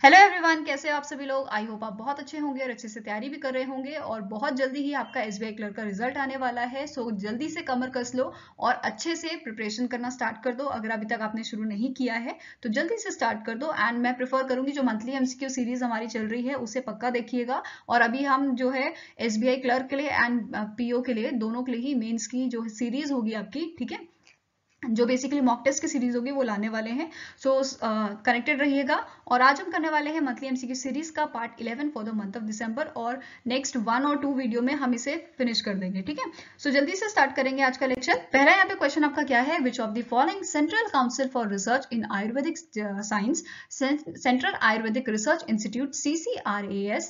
Hello everyone, कैसे हो आप सभी लोग। आई होप आप बहुत अच्छे होंगे और अच्छे से तैयारी भी कर रहे होंगे और बहुत जल्दी ही आपका एसबीआई क्लर्क का रिजल्ट आने वाला है। सो जल्दी से कमर कस लो और अच्छे से प्रिपरेशन करना स्टार्ट कर दो। अगर अभी तक आपने शुरू नहीं किया है तो जल्दी से स्टार्ट कर दो। एंड मैं प्रेफर करूंगी जो मंथली एमसीक्यू सीरीज हमारी चल रही है उसे पक्का देखिएगा। और अभी हम जो है एसबीआई क्लर्क के लिए एंड पीओ के लिए दोनों के लिए ही मेंस की जो सीरीज होगी आपकी, ठीक है, जो बेसिकली मॉक टेस्ट की सीरीज होगी वो लाने वाले हैं। सो कनेक्टेड रहिएगा। और आज हम करने वाले हैं मंथली एमसीक्यू सीरीज का part 11 for the month of December और नेक्स्ट 1 और 2 वीडियो में हम इसे फिनिश कर देंगे, ठीक है। सो जल्दी से स्टार्ट करेंगे आज का लेक्चर। पहला यहाँ पे क्वेश्चन आपका क्या है, which of the following central council for research in Ayurvedic science, central Ayurvedic research institute CCRAS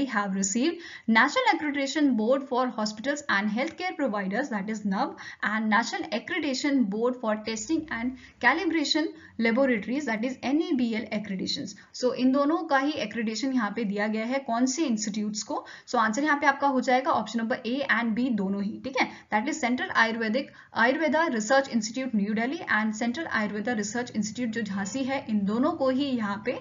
have received national accreditation board for hospitals and healthcare providers, that is NAB, and national accreditation board for testing and calibration laboratories, that is NABL accreditations. So इन दोनों का ही accreditation यहाँ पे दिया गया है कौन से institutes को। सो आंसर यहाँ पे आपका हो जाएगा option number A and B दोनों ही, ठीक है। That is central Ayurveda research institute new Delhi and central Ayurveda research institute जो झांसी है, इन दोनों को ही यहाँ पे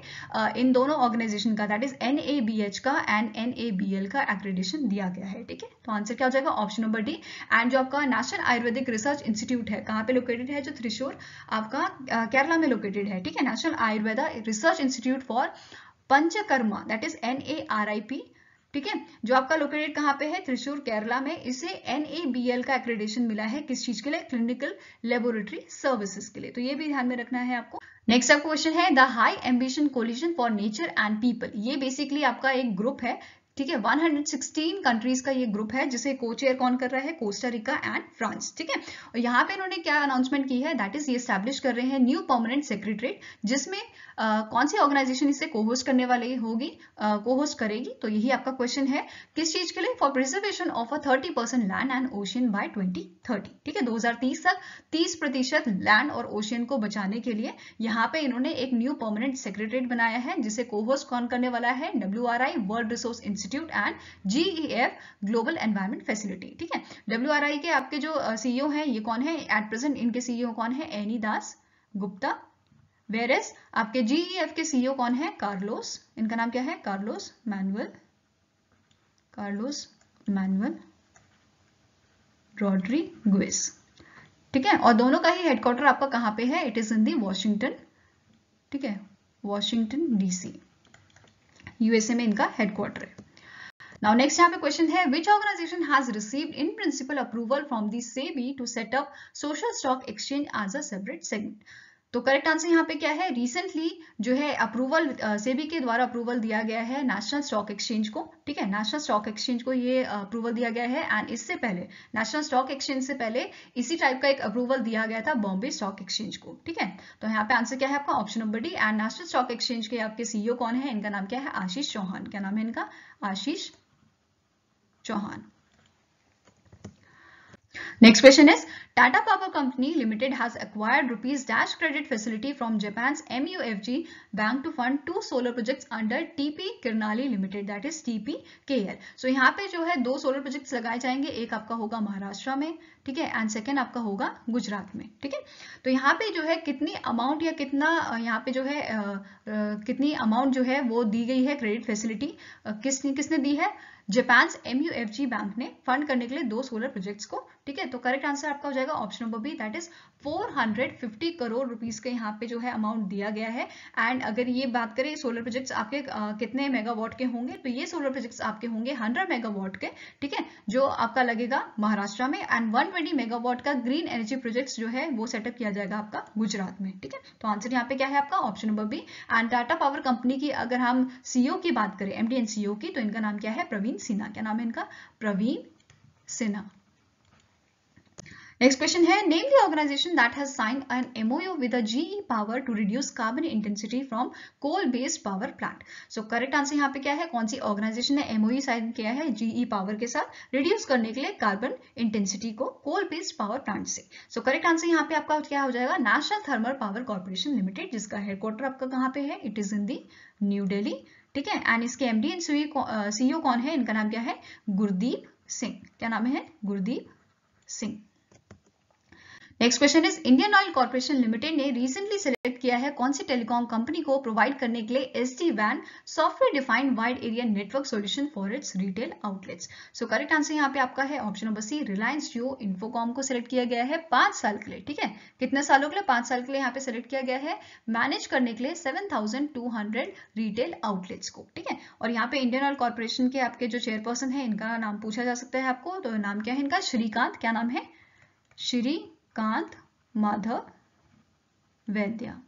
इन दोनों ऑर्गेनाइजेशन का दैट इज NABH का एंड NABL का एक्रेडिटेशन दिया गया है, ठीक है। तो आंसर क्या हो जाएगा ऑप्शन नंबर डी। एंड जो आपका नेशनल आयुर्वेदिक रिसर्च इंस्टीट्यूट है कहाँ पे लोकेटेड है, जो त्रिशूर आपका केरला में लोकेटेड है, ठीक है। National Ayurveda research institute for panchakarma, that is NARIP, ठीक है, जो आपका लोकेटेड कहाँ पे है, त्रिशूर केरला में। इसे NABL का एक्रेडिटेशन मिला है किस चीज के लिए, क्लिनिकल लेबोरेटरी सर्विसेज के लिए। तो ये भी ध्यान में रखना है आपको। नेक्स्ट आपका क्वेश्चन है, the high ambition coalition for nature and people. ये बेसिकली आपका एक ग्रुप है, ठीक है। 116 कंट्रीज का ये ग्रुप है जिसे को चेयर कौन कर रहा है, कोस्टा रिका एंड फ्रांस, ठीक है। और यहाँ पे इन्होंने क्या अनाउंसमेंट की है, दैट इज ये एस्टैब्लिश कर रहे हैं न्यू परमानेंट सेक्रेटरीट, जिसमें कौन सी ऑर्गेनाइजेशन इसे को-होस्ट करने वाली होगी, को-होस्ट करेगी। तो यही आपका क्वेश्चन है, किस चीज के लिए, for preservation of a 30% land and ocean by 2030, ठीक है। 2030 तक 30% लैंड और ओशियन को बचाने के लिए यहाँ पे इन्होंने एक न्यू परमानेंट सेक्रेटरीट बनाया है जिसे को-होस्ट कौन करने वाला है, WRI world resource institute and GEF global environment facility, ठीक है। WRI के आपके जो CEO हैं ये कौन है एट प्रेजेंट, इनके CEO कौन है, एनी दास गुप्ता। वेरेस आपके GEF के CEO कौन है, कार्लोस, इनका नाम क्या है, कार्लोस मैनुअल रॉड्रिगुएज, ठीक है। और दोनों का ही हेडक्वार्टर आपका कहाँ पे है, it is in the Washington, ठीक है, वॉशिंगटन DC, USA में इनका हेडक्वार्टर है। नाउ नेक्स्ट यहाँ पे क्वेश्चन है, which organisation has received in principle approval from the SEBI to set up social stock exchange as a separate segment. तो correct answer यहाँ पे क्या है, रिसेंटली जो है अप्रूवल सेबी के द्वारा अप्रूवल दिया गया है नेशनल स्टॉक एक्सचेंज को, ठीक है। नेशनल स्टॉक एक्सचेंज को ये अप्रूवल दिया गया है एंड इससे पहले नेशनल स्टॉक एक्सचेंज से पहले इसी टाइप का एक अप्रूवल दिया गया था बॉम्बे स्टॉक एक्सचेंज को, ठीक है। तो यहाँ पे आंसर क्या है आपका option number D. And national stock exchange के आपके CEO कौन है, इनका नाम क्या है, आशीष चौहान। क्या नाम है इनका, Ashish Chauhan. Next question is, Tata Power Company Limited has acquired rupees dash credit facility from Japan's MUFG Bank to fund 2 solar projects under TP Kirnali Limited, that is TPKL. So यहाँ पे जो है 2 सोलर प्रोजेक्ट्स लगाए जाएंगे, एक आपका होगा महाराष्ट्र में, ठीक है, एंड सेकेंड आपका होगा गुजरात में, ठीक है। तो यहाँ पे जो है कितनी अमाउंट या कितना यहाँ पे जो है कितनी अमाउंट जो है वो दी गई है क्रेडिट फैसिलिटी, किसने दी है, जापान MUFG बैंक ने फंड करने के लिए 2 सोलर प्रोजेक्ट्स को, ठीक है। तो करेक्ट आंसर आपका हो जाएगा option number B, that is 450 crore rupees के यहाँ पे जो है अमाउंट दिया गया है। एंड अगर ये बात करें सोलर प्रोजेक्ट्स आपके कितने मेगावाट के होंगे, तो ये सोलर प्रोजेक्ट्स आपके होंगे 100 मेगावाट के, ठीक है, जो आपका लगेगा महाराष्ट्र में। एंड 120 मेगावाट का ग्रीन एनर्जी प्रोजेक्ट्स जो है वो सेटअप किया जाएगा आपका गुजरात में, ठीक है। तो आंसर यहाँ पे क्या है आपका option number B. And Tata power company की अगर हम CEO की बात करें, MD एंड CEO की, तो इनका नाम क्या है, प्रवीण सिन्हा। क्या नाम है इनका, प्रवीण सिन्हा। नेक्स्ट क्वेश्चन है, name the organisation that has signed an MOU with GE power to reduce carbon intensity from coal based power plant. So correct answer यहाँ पे क्या है, कौन सी ऑर्गेनाइजेशन ने MOU साइन किया है GE पावर के साथ रिड्यूस करने के लिए कार्बन इंटेंसिटी को कोल बेस्ड पावर प्लांट से। सो करेक्ट आंसर यहाँ पे आपका क्या हो जाएगा, national thermal power corporation limited, जिसका हेडक्वार्टर आपका कहाँ पे है, it is in the new Delhi, ठीक है। एंड इसके MD एंड CEO कौन है, इनका नाम क्या है, गुरदीप सिंह। क्या नाम है, Gurdeep Singh. Next question is Indian oil corporation limited ने रिसेंटली सेलेक्ट किया है कौन सी टेलीकॉम कंपनी को प्रोवाइड करने के लिए SD-WAN software defined wide area network solution for its retail outlets. So correct answer यहाँ पे आपका है ऑप्शन नंबर सी, रिलायंस जियो इन्फोकॉम को सिलेक्ट किया गया है 5 साल के लिए। ठीक है, कितने सालों के लिए? 5 साल के लिए यहाँ पे सिलेक्ट किया गया है, मैनेज करने के लिए 7200 रिटेल आउटलेट्स को। ठीक है, और यहाँ पे इंडियन ऑयल कॉर्पोरेशन के आपके जो चेयरपर्सन है इनका नाम पूछा जा सकता है आपको, तो नाम क्या है इनका? श्रीकांत। क्या नाम है? श्रीकांत माधव वैद्या।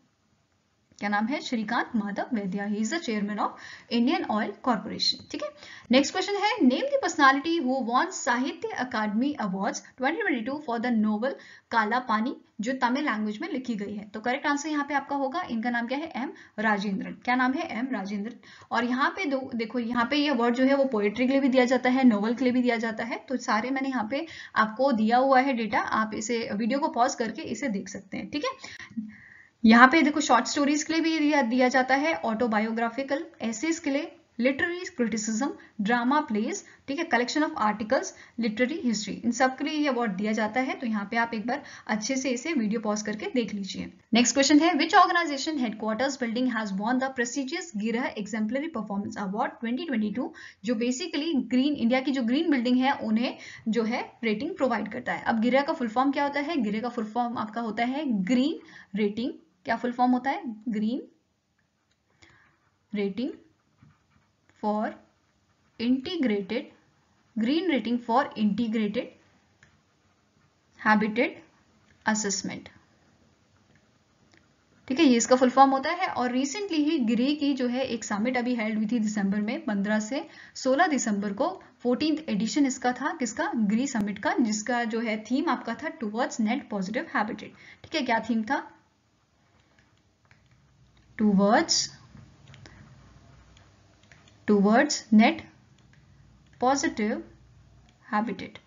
क्या नाम है? श्रीकांत माधव वैद्या। He is the chairman of Indian oil corporation. ठीक है, नेक्स्ट क्वेश्चन है name the personality who won साहित्य अकादमी अवार्ड्स 2022 फॉर द नोवेल काला पानी जो तमिल लैंग्वेज में लिखी गई है। तो करेक्ट आंसर यहाँ पे आपका होगा, इनका नाम क्या है? एम राजेंद्रन। क्या नाम है? एम राजेंद्रन। और यहाँ पे देखो यहाँ पे ये अवार्ड जो है वो पोएट्री के लिए भी दिया जाता है, नोवेल के लिए भी दिया जाता है। तो सारे मैंने यहाँ पे आपको दिया हुआ है डेटा, आप इसे वीडियो को पॉज करके इसे देख सकते हैं। ठीक है, यहाँ पे देखो शॉर्ट स्टोरीज के लिए भी दिया जाता है, ऑटोबायोग्राफिकल एसेज के लिए, लिटरेरी क्रिटिसिज्म, ड्रामा प्लेज, ठीक है, collection of articles, literary history, इन सब के लिए ये अवार्ड दिया जाता है। तो यहाँ पे आप एक बार अच्छे से इसे वीडियो पॉज करके देख लीजिए। नेक्स्ट क्वेश्चन है which organisation headquarters building has won the prestigious गिरह एग्जाम्पलरी परफॉर्मेंस अवार्ड 2022, जो बेसिकली ग्रीन इंडिया की जो ग्रीन बिल्डिंग है उन्हें जो है रेटिंग प्रोवाइड करता है। अब गिरह का फुल फॉर्म क्या होता है? गिरह का फुल फॉर्म आपका होता है ग्रीन रेटिंग। क्या फुल फॉर्म होता है? Green rating for integrated, green rating for integrated habitat assessment. ठीक है, ये इसका फुल फॉर्म होता है। और रिसेंटली ही गिरी की जो है एक समिट अभी हेल्ड हुई थी दिसंबर में, 15 से 16 दिसंबर को 14th एडिशन इसका था, किसका? गिरी समिट का, जिसका जो है थीम आपका था टुवर्ड्स नेट पॉजिटिव हैबिटेट। ठीक है, क्या थीम था? towards net positive habitat।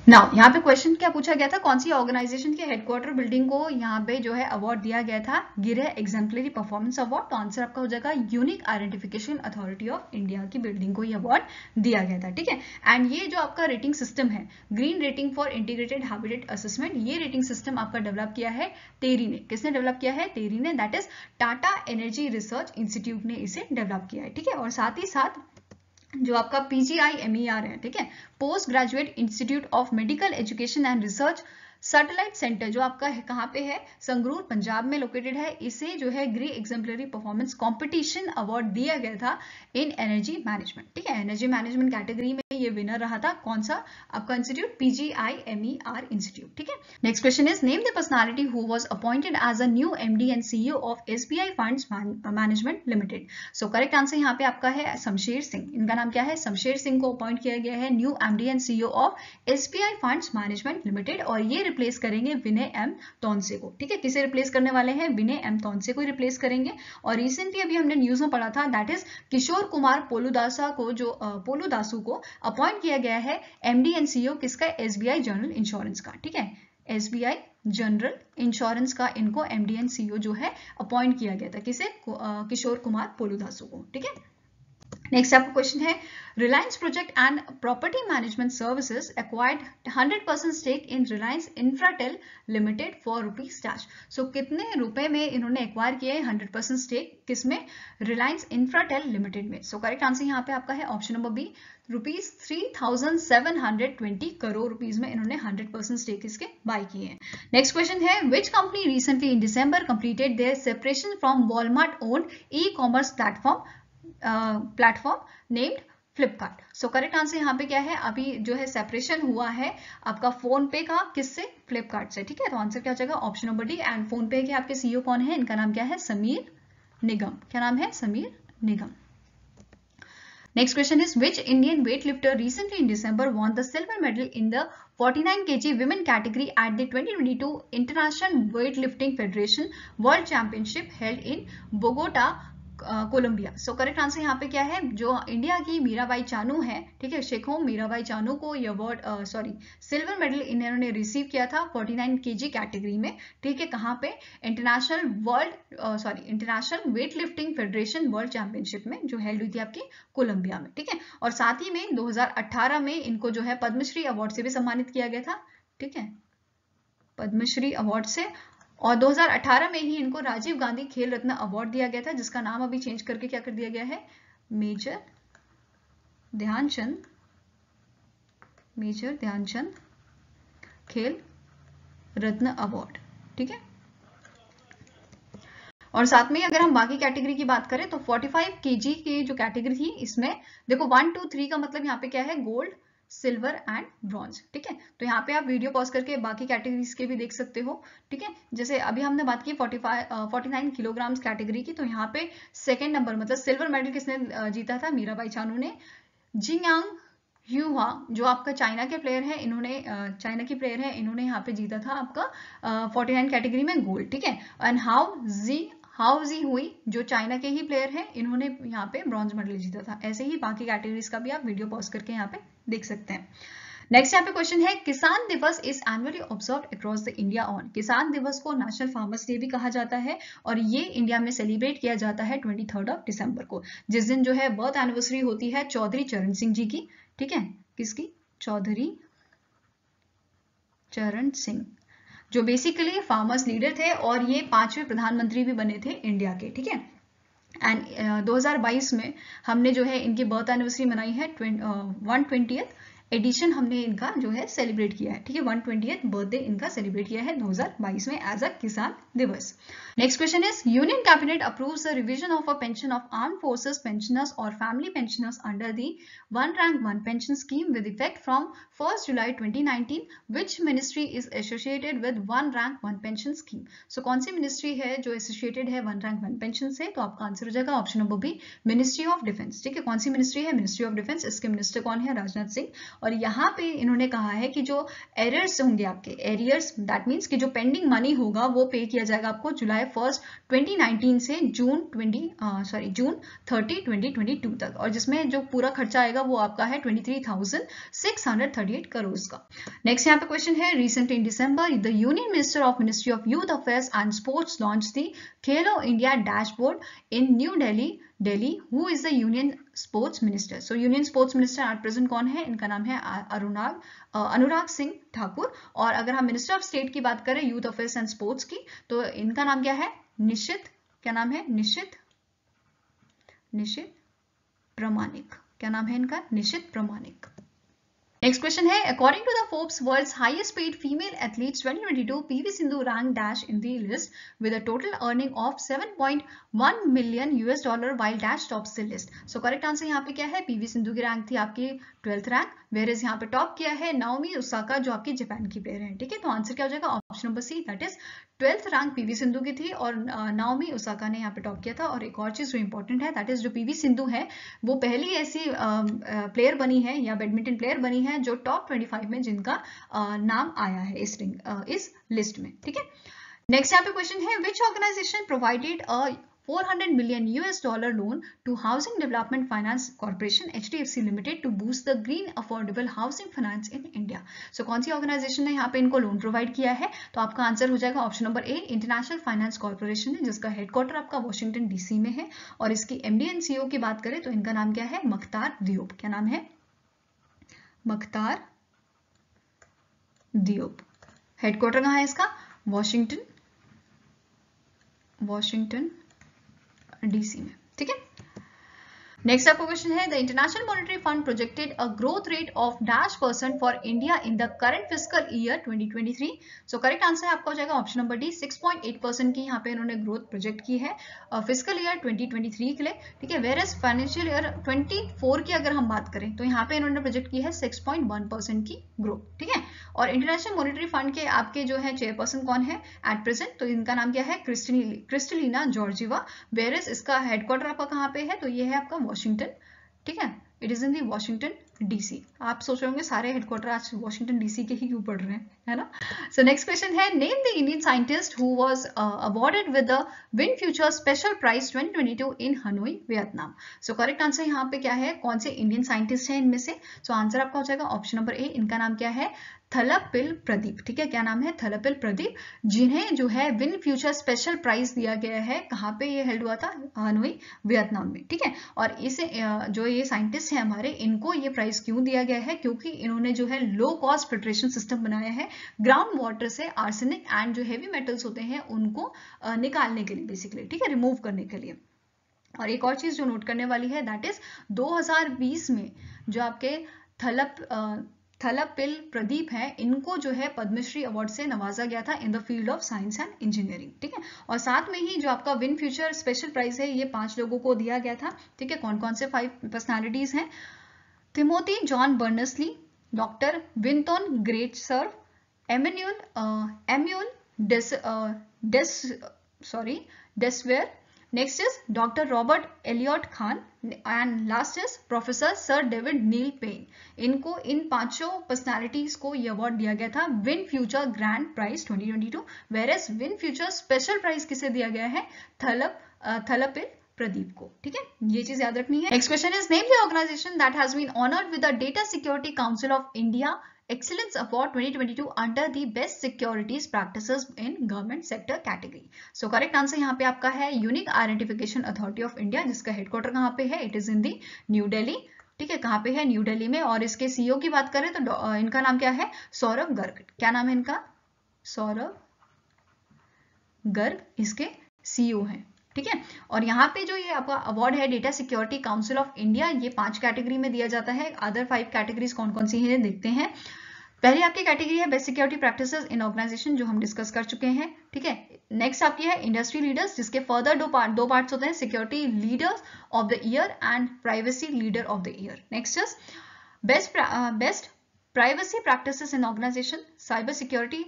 Now यहाँ पे क्वेश्चन क्या पूछा गया था? कौन सी ऑर्गेनाइजेशन के हेडक्वार्टर बिल्डिंग को यहाँ पे जो है अवार्ड दिया गया था? गिरह एग्जाम्पलरी परफॉर्मेंस अवार्ड। तो आंसर आपका हो जाएगा unique identification authority of India की बिल्डिंग को ये अवार्ड दिया गया था। ठीक है, एंड ये जो आपका रेटिंग सिस्टम है green rating for integrated habitat assessment, ये रेटिंग सिस्टम आपका डेवलप किया है टेरी ने। किसने डेवलप किया है? टेरी ने, that is Tata energy research institute ने इसे डेवलप किया है। ठीक है, और साथ ही साथ जो आपका PGIMER है, ठीक है, post graduate institute of medical education and research satellite centre, जो आपका है कहाँ पे है? संगरूर, पंजाब में लोकेटेड है। इसे जो है ग्री एग्जाम्पलरी परफॉर्मेंस कंपटीशन अवार्ड दिया गया था इन एनर्जी मैनेजमेंट। ठीक है, एनर्जी मैनेजमेंट कैटेगरी में ये विनर रहा था। कौन सा आपका इंस्टीट्यूट? PGIMER institute. ठीक है, next question is name the personality who was appointed as a new MD and CEO of SBI funds management limited. So correct answer यहाँ पे आपका है शमशेर सिंह। इनका नाम क्या है? शमशेर सिंह को अपॉइंट किया गया है new MD and CEO of SBI funds management limited, और ये रिप्लेस करेंगे विनय M तोनसे को। ठीक है, किसे रिप्लेस करने वाले हैं? विनय M तोनसे को रिप्लेस करेंगे। और रिसेंटली अभी हमने न्यूज में पढ़ा था, दैट इज किशोर कुमार पोलूदासा को, जो पोलूदासु को अपॉइंट किया गया है MD एंड CEO किसका? SBI जनरल इंश्योरेंस का। ठीक है, SBI जनरल इंश्योरेंस का इनको MD एंड CEO जो है अपॉइंट किया गया था। किसे? किशोर कुमार पोलूदासु को। ठीक है, नेक्स्ट आपका क्वेश्चन है Reliance project and property management services acquired 100% stake in Reliance Infratel limited for rupees dash. So कितने रुपए में इन्होंने एक्वायर किया है 100% स्टेक? किसमें? रिलायंस इंफ्राटेल लिमिटेड में। सो करेक्ट आंसर यहाँ पे आपका है option number B, rupees 3720 crore rupees में इन्होंने 100% स्टेक इसके बाय किए हैं। नेक्स्ट क्वेश्चन है which company recently in December completed their separation from Walmart owned e-commerce platform named Flipkart. So correct answer यहाँ पे क्या है? अभी जो है सेपरेशन हुआ है आपका फोन पे का, किससे? फ्लिपकार्ट से। ठीक है, तो आंसर क्या हो जाएगा? Option number D. And phone पे के आपके CEO कौन है? इनका नाम क्या है? समीर निगम। क्या नाम है? Sameer Nigam. Next question is which Indian weightlifter recently in December won the silver medal in the 49 kg women category at the 2022 International Weightlifting Federation World Championship held in Bogota, Colombia. So correct answer यहाँ पे क्या है, जो India की मीराबाई चानू है, ठीक है, शेखोम मीराबाई चानू को ये अवार्ड सिल्वर मेडल इन्होंने रिसीव किया था 49 kg कैटेगरी में, ठीक है, कहाँ पे, international weight lifting federation world championship में जो हेल्ड हुई थी आपकी कोलंबिया में, ठीक है। और साथ ही में 2018 में इनको जो है पद्मश्री अवार्ड से भी सम्मानित किया गया था, ठीक है, पद्मश्री अवार्ड से। और 2018 में ही इनको राजीव गांधी खेल रत्न अवार्ड दिया गया था, जिसका नाम अभी चेंज करके क्या कर दिया गया है, मेजर ध्यानचंद खेल रत्न अवार्ड, ठीक है। और साथ में अगर हम बाकी कैटेगरी की बात करें तो 45 kg की जो कैटेगरी थी, इसमें देखो 1 2 3 का मतलब यहाँ पे क्या है, गोल्ड, सिल्वर एंड ब्रॉन्ज, ठीक है। तो यहाँ पे आप वीडियो पॉज करके बाकी कैटेगरीज के भी देख सकते हो, ठीक है। जैसे अभी हमने बात की 49 किलोग्राम कैटेगरी की, तो यहाँ पे सेकेंड नंबर मतलब सिल्वर मेडल किसने जीता था, मीराबाई चानू ने। जिंगयांग ह्यूआ जो आपका चाइना के प्लेयर है, इन्होंने इन्होंने यहाँ पे जीता था आपका 49 कैटेगरी में गोल्ड, ठीक है। एंड हाउ जी हुई जो चाइना के ही प्लेयर हैं, इन्होंने यहाँ पे ब्रॉन्ज मेडल जीता था। ऐसे ही बाकी कैटेगरीज का भी आप वीडियो पॉज करके यहाँ पे देख सकते हैं। नेक्स्ट यहाँ पे क्वेश्चन है, किसान दिवस is annually observed across the India on. किसान दिवस को नेशनल फार्मर्स डे भी कहा जाता है और ये इंडिया में सेलिब्रेट किया जाता है 23 दिसंबर को, जिस दिन जो है बर्थ एनिवर्सरी होती है चौधरी चरण सिंह जी की, ठीक है, किसकी, चौधरी चरण सिंह, जो बेसिकली फार्मर्स लीडर थे और ये 5वें प्रधानमंत्री भी बने थे इंडिया के, ठीक है। एंड 2022 में हमने जो है इनकी बर्थ एनिवर्सरी मनाई है, 120th एडिशन हमने इनका जो है सेलिब्रेट किया है, ठीक है, 120th बर्थडे इनका सेलिब्रेट किया है 2022 में as a Kisan Diwas. Next question is, union cabinet approves the revision of a pension of armed forces pensioners और family pensioners under the one rank one pension scheme with effect from 1 July 2019, which ministry is associated with one rank one pension scheme. So कौन सी ministry है जो associated है one rank one pension से, तो आपका answer हो जाएगा option number B, ministry of defence, ठीक है। कौन सी मिनिस्ट्री है, मिनिस्ट्री ऑफ डिफेंस, इसके मिनिस्टर कौन है, राजनाथ सिंह। और यहाँ पे इन्होंने कहा है कि जो एरियर्स होंगे आपके, एरियर्स दैट मीन्स कि जो पेंडिंग मनी होगा वो पे किया जाएगा आपको जुलाई 1 2019 से जून 30 2022 तक, और जिसमें जो पूरा खर्चा आएगा वो आपका है 23,638 करोड़ का। नेक्स्ट यहाँ पे क्वेश्चन है, recently in December the union minister of ministry of youth affairs and sports launch the Khelo India dashboard in new Delhi. Who is the union sports minister. So union sports minister at present कौन है, इनका नाम है अनुराग सिंह ठाकुर। और अगर हम minister of state की बात करें यूथ अफेयर्स एंड स्पोर्ट्स की, तो इनका नाम क्या है, निशित, क्या नाम है, निशित प्रमाणिक, क्या नाम है इनका, निशित प्रमाणिक। नेक्स्ट क्वेश्चन है, according to the Forbes world's highest paid female athletes 2022, PV Sindhu rank dash in the list with a total earning of $7.1 million while dash tops the list. So correct answer यहाँ पे क्या है, पीवी सिंधु की rank थी आपकी 12th rank, whereas यहाँ पे top किया है नाओमी ओसाका जो आपकी जापान की प्लेयर है, ठीक है। तो आंसर क्या हो जाएगा, option number C, that is 12th rank PV Sindhu की थी और नाओमी ओसाका ने यहाँ पे टॉप किया था। और एक और चीज जो इंपॉर्टेंट है, दैट इज जो पीवी सिंधु है वो पहली ऐसी प्लेयर बनी है या बैडमिंटन प्लेयर बनी है जो टॉप 25 में जिनका नाम आया है इस लिस्ट में, ठीक है। नेक्स्ट यहाँ पे क्वेश्चन है, which organisation provided a $400 million loan to Housing Development Finance Corporation HDFC Limited to boost the green affordable housing finance in India। So कौन सी ऑर्गेनाइजेशन ने यहाँ पे इनको लोन प्रोवाइड किया है, तो आपका आंसर हो जाएगा ऑप्शन नंबर ए, इंटरनेशनल फाइनेंस कॉर्पोरेशन है, जिसका हेडक्वार्टर आपका वॉशिंगटन डीसी में है। और इसकी एमडी एंड सीईओ की बात करें तो इनका नाम क्या है, मख्तार दियोब। क्या नाम है, मख्तार दियोब। हेडक्वार्टर कहाँ है इसका, वॉशिंगटन डीसी में, ठीक है। नेक्स्ट आपका क्वेश्चन है, the international monetary fund projected a growth rate of -% for India in the current fiscal year 2023। So correct answer आपका हो जाएगा ऑप्शन नंबर डी, 6.8% की यहाँ पे इन्होंने ग्रोथ प्रोजेक्ट की है फिस्कल ईयर 2023 के लिए, ठीक है। वेयर एज फाइनेंशियल ईयर 24 की अगर हम बात करें तो यहाँ पे इन्होंने प्रोजेक्ट की है 6.1% की ग्रोथ, ठीक है। और इंटरनेशनल मॉनेटरी फंड के आपके जो है चेयरपर्सन कौन है एट प्रेजेंट, तो इनका नाम क्या है, क्रिस्टलिना जॉर्जिवा। वेयर एज इसका हेडक्वार्टर आपका कहाँ पे है, तो ये है आपका वॉशिंगटन, ठीक है, it is in the Washington DC. आप सोच रहे होंगे सारे हेडक्वार्टर आज वॉशिंगटन डीसी के ही क्यों पढ़ रहे हैं, है ना। सो नेक्स्ट क्वेश्चन है, name the Indian scientist who was awarded with the VinFuture special prize 2022 in Hanoi, Vietnam. So correct answer यहाँ पे क्या है, कौन से इंडियन साइंटिस्ट हैं इनमें से। सो आंसर आपका हो जाएगा ऑप्शन नंबर ए, इनका नाम क्या है, थलपिल प्रदीप। ठीक है, क्या नाम है, थलपिल प्रदीप, जिन्हें जो है विन फ्यूचर स्पेशल प्राइज दिया गया है। कहाँ पे ये हेल्ड हुआ था, हनोई वियतनाम में। ठीक है, और इसे जो ये साइंटिस्ट हैं हमारे, इनको ये प्राइज क्यों दिया गया है, क्योंकि इन्होंने जो है लो कॉस्ट फिल्ट्रेशन सिस्टम बनाया है ग्राउंड वाटर से आर्सेनिक एंड जो हेवी मेटल्स होते हैं उनको निकालने के लिए, बेसिकली। ठीक है, रिमूव करने के लिए। और एक और चीज जो नोट करने वाली है, दैट इज 2020 में जो आपके थलपिल प्रदीप है, इनको जो है पद्मश्री अवार्ड से नवाजा गया था in the field of science and engineering. ठीक है, और साथ में ही जो आपका विन फ्यूचर स्पेशल प्राइज है, ये 5 लोगों को दिया गया था। ठीक है, कौन कौन से 5 पर्सनालिटीज हैं, Timothy John Berners Lee, doctor Vinton Gray Cerf, Emmanuel Desurvire, next is doctor Robert Elliot Kahn, and last is professor sir David Neil Payne. इनको, इन 5 पर्सनालिटीज को ये अवार्ड दिया गया था VinFuture grand prize 2022, whereas VinFuture special prize किसे दिया गया है, थलपिल प्रदीप को। ठीक है, ये चीज याद रखनी है। Next question is, name the organisation that has been honoured with the data security council of India Excellence Award 2022 under the Best Securities Practices in Government Sector category. So correct answer यहाँ पे आपका है unique identification authority of India, जिसका headquarter कहाँ पे है, it is in the new Delhi. ठीक है, कहाँ पे है, न्यू दिल्ली में। और इसके सीईओ की बात करें तो इनका नाम क्या है, सौरभ गर्ग। क्या नाम है इनका, सौरभ गर्ग इसके सीईओ हैं। ठीक है, और यहाँ पे जो ये आपका अवार्ड है data security council of India, ये 5 कैटेगरी में दिया जाता है। अदर 5 कैटेगरीज कौन कौन सी हैं देखते हैं। पहली आपकी कैटेगरी है best security practices in organisation, जो हम डिस्कस कर चुके हैं। ठीक है, नेक्स्ट आपकी है इंडस्ट्री लीडर्स, जिसके फर्दर दो पार्ट्स होते हैं, security leaders of the year and privacy leader of the year. Next is best privacy practices in organisation, cyber security